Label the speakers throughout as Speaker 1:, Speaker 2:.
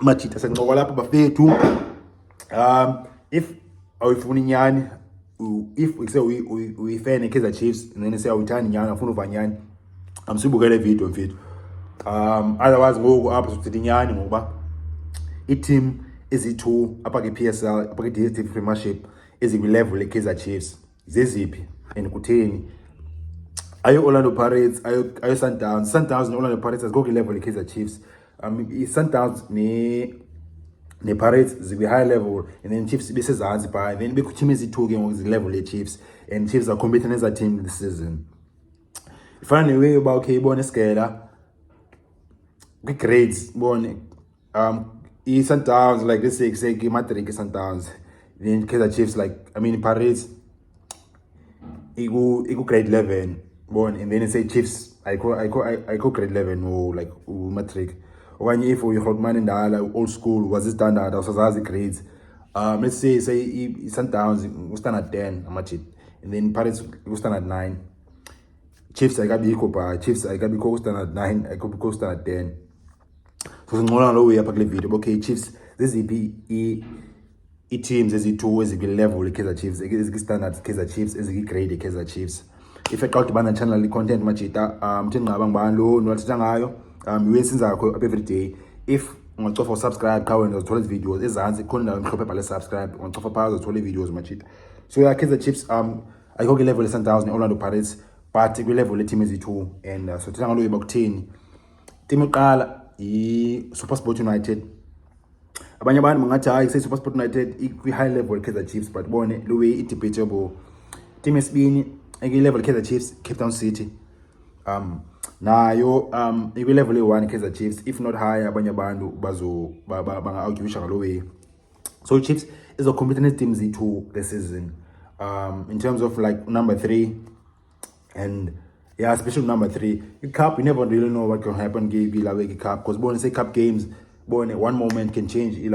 Speaker 1: Machita sencokola lapha bafethu. If awuyifuna inyani, if ukuse uyifan Kaizer Chiefs and then say awuthanda inyani afuna uva inyani, sibukele video mfethu. Otherwise ngoku apha sithi inyani ngoba i-team ezi2 apha ke-PSL apha ke-DStv Premiership ezikwi-level le-Kaizer Chiefs zeziphi and kutheni? Ayo Orlando Pirates, ayo Sundowns. Sundowns and Orlando Pirates azikho kwi-level le-Kaizer Chiefs. I-Sundowns ne-Pirates zikwi-high level and then Chiefs besezantsi phaa, and then bekho-team ezi2 ke ngoku zikwi-level le-Chiefs and Chiefs are competing neza team this season. Ifana newe yoba okay ibone Skela kwi-grades ibone i-Sundowns like let's say i-matric i-Sundowns, then Kaizer Chiefs like Pirates grade 11 born, and then it say Chiefs I go grade 11 or like matric. Okanye if you hold man indala old school was standard awusazazi grades. Let's say Sundowns standard 10 amachit, and then Pirates standard 9. Chiefs ayikabikho pa, Chiefs ayikabikho standard 9, ayikabikho standard 10. So sinqola lo way apha kule video. Okay, Chiefs zeziphi i-teams ezi2 ezikwi-level i-Kaizer Chiefs ezikwi-standard Kaizer Chiefs ezikwi-grade Kaizer Chiefs. If I got bana channel i-content machita mthi ngqaba ngibani lo nothatha ngayo uyenza zakho every day. If ungacofa subscribe kha wena uzothola videos ezantsi khona ndawo emhlophe ebhale subscribe, ungacofa phaa uzothola videos machita. So yeah, Kaizer Chiefs ayikho kwi-level le-Sundowns ne-Orlando Pirates but kwi-level le-team ezi2 and so thina ngalo yiba kutheni. Team yokuqala i-SuperSport United. Abanye abantu bangathi hayi say SuperSport United ikwi-high level Kaizer Chiefs, but bone lo way i-debatable. Team yesibini ikwi-level Kaizer Chiefs, Cape Town City. Nayo ikwi-level e1 Kaizer Chiefs, if not higher abanye abantu banga-arguisha ngalo way. So Chiefs is a competent team z2 this season. In terms of like number 3 and yeah, especially number 3. The cup, you never really know what can happen in cup, because when say cup games, one moment can change in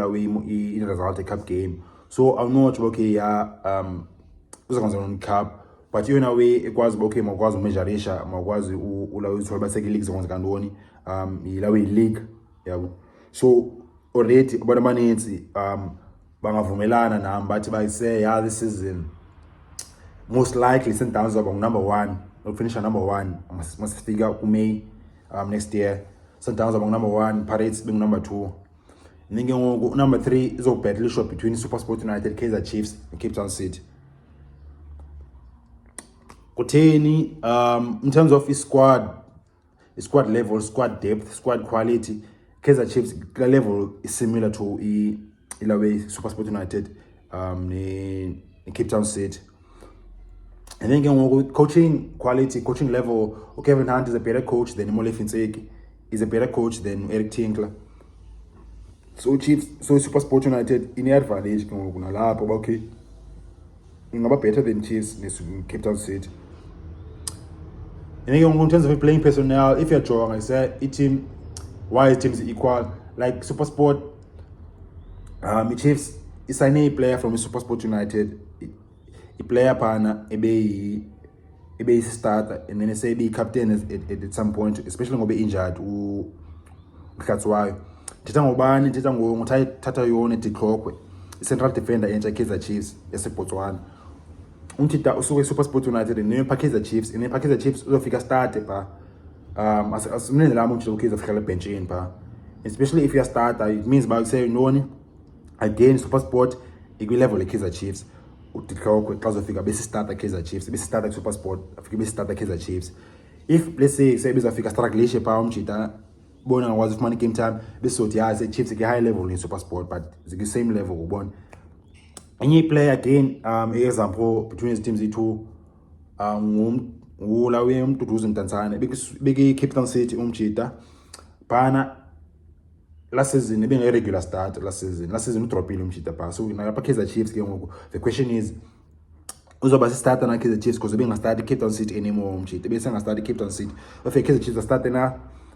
Speaker 1: result a cup game. So I'm not okay, yeah, on cup, but you know way it was okay, magwazi measureisha, magwazi ulawezi ba second leagues on kandoni, ilawe league, yeah. So already but the money bangavumelana nami bathi bayise yeah this season most likely Sundowns are number 1. We'll finish at number 1. Must figure May next year. Sundowns among number 1, Pirates being number 2. And then number 3 is a battle shot between SuperSport United, Kaizer Chiefs, and Cape Town City. Koteni, in terms of his squad level, squad depth, squad quality, Kaizer Chiefs level is similar to Ilawe SuperSport United, in Cape Town City. And then coaching quality, coaching level, Kevin Hunt is a better coach than Mole Finseki, is a better coach than Eric Tinkler. So Chiefs, so SuperSport United in the advantage, okay, better than Chiefs in Cape Town City. And then in terms of playing personnel, if you're drawing, I said, why is teams equal? Like SuperSport, Chiefs is a player from SuperSport United. Player partner ebe starter and then say be captain at some point, especially ngobe injured ukhatswayo. Thetha ngobani, thetha ngothatha yona eDiklokwe, central defender entsha Kaizer Chiefs eseBotswana. Umthita usuke SuperSport United ne Kaizer Chiefs, and Kaizer Chiefs uzofika start pha. Asimnene lami umthita uKaizer ufika benchini pha. Especially if you are starter, it means by saying noni again SuperSport ikwi-level le-Kaizer Chiefs. UDiklokwe xa uzofika bese starter Kaizer Chiefs, bese starter SuperSport, afike bese starter Kaizer Chiefs. If let's say bezafika struggle pha umjita bona ngakwazi ufumana game time, bese sothi yeah say Chiefs ke high level in SuperSport, but it's the same level ubona. Any player again example between these teams two ngulawe umduduzo Mtanzane beke Cape Town City umjita bana last season being a regular start last season utropile umjita pa. So na Kaizer Chiefs ke ngoku the question is uzoba starter na Kaizer Chiefs because benga start Cape Town City anymore umjita bese nga start Cape Town City if Kaizer Chiefs start na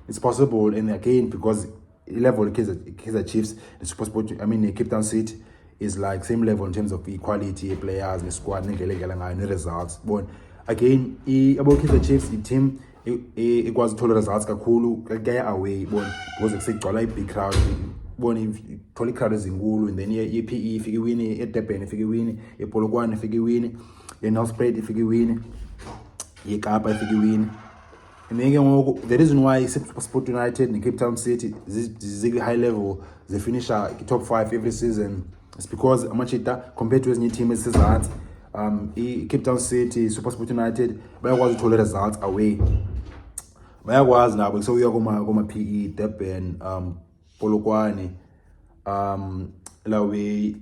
Speaker 1: it's possible, and again because level Kaizer Chiefs and SuperSport Cape Town City is like same level in terms of equality players and squad and results. But again about Kaizer Chiefs team it was total results kakhulu gaya away because it's a big crowd bona ithola i-crowd ezinkulu, and then ye-PE ifike iwini, eDurban ifike iwini, ePolokwane ifike iwini, eNelspruit ifike iwini, yeKapa ifike iwini. And then the reason why SuperSport United and Cape Town City is high level, they finish top 5 every season. It's because amachita compared to ezinye team esizansi, Cape Town City, SuperSport United bayakwazi uthola results away. Bayakwazi nabo so uya kuma PE, Durban, Polokwane, lawe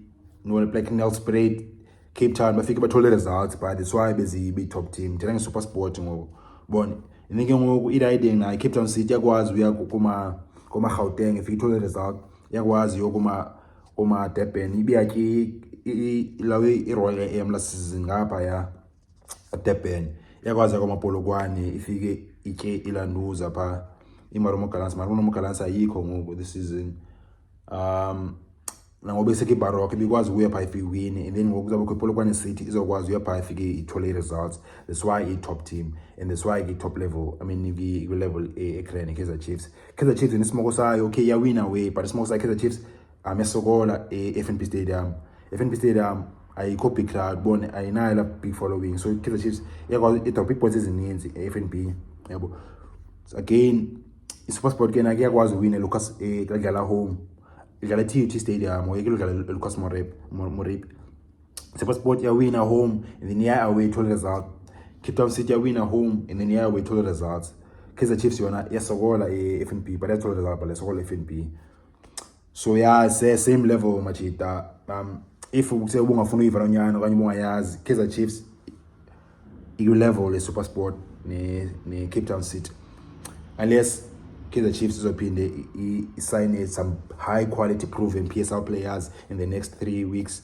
Speaker 1: no like Nelspruit, Cape Town bafike bathole results, but that's why be top team. Thina ngeSuperSport ngoku bona. Ininke ngoku i-riding na Cape Town City yakwazi uya kuma Gauteng ifike ithole result, yakwazi kuma Durban ibiyaki lawe i-Royal AM last season ngapha ya Durban, yakwazi kuma Polokwane ifike itye ilanduza pha iMaromo Gallants ayikho ngoku this season. Nangobe seke Baroque because we are pha ifike win, and then ngoku kuzaba Polokwane City izokwazi uya pha ifike ithole results. That's why top team, and that's why top level. I mean the level ekrene Kaizer Chiefs. Kaizer Chiefs inismoko sayo okay ya win away, but inismoko sayo Kaizer Chiefs amesokola FNB Stadium. FNB Stadium ayikho big crowd, bona ayinayo big following, so Kaizer Chiefs yakwazi itop points ezininzi FNB, yabo. Again iSuperSport ke nakuyakwazi win Lucas kadlala home, idlala TUT Stadium or idlala Lucas Moretti. SuperSport ya win at home, and then ya away to result. Cape Town City ya win at home, and then ya away to results. Kaizer Chiefs yona yasokola FNB, but that's all result, but yasokola FNB. So yeah, same level machita. If ukuse ubungafuna uyiva nyana okanye ubungayazi, Kaizer Chiefs level SuperSport ne Cape Town City, unless Kaizer Chiefs izophinde sign some high quality proven PSL players in the next 3 weeks.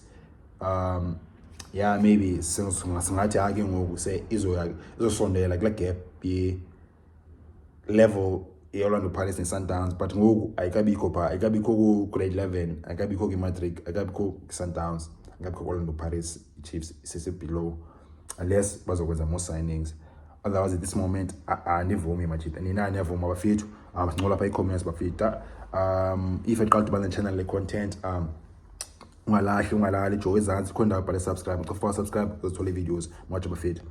Speaker 1: Yeah, maybe singathi ake ngoku say izosondela kula gap ye level Orlando Pirates and Sundowns, but ngoku ayikabikho ku grade 11, ayikabikho ku matric, ayikabikho Sundowns, ayikabikho Orlando Pirates Chiefs is below, unless bazokwenza more signings. Otherwise at this moment anivumi machita nina aniyavuma bafethu, sincola pha i-comments bafita. If eqala ukuba ne-channel le-content, ungalali joe ezantsi khona ndawo bhale subscribe, ngofa subscribe uzothola i-videos mwatsho bafethu.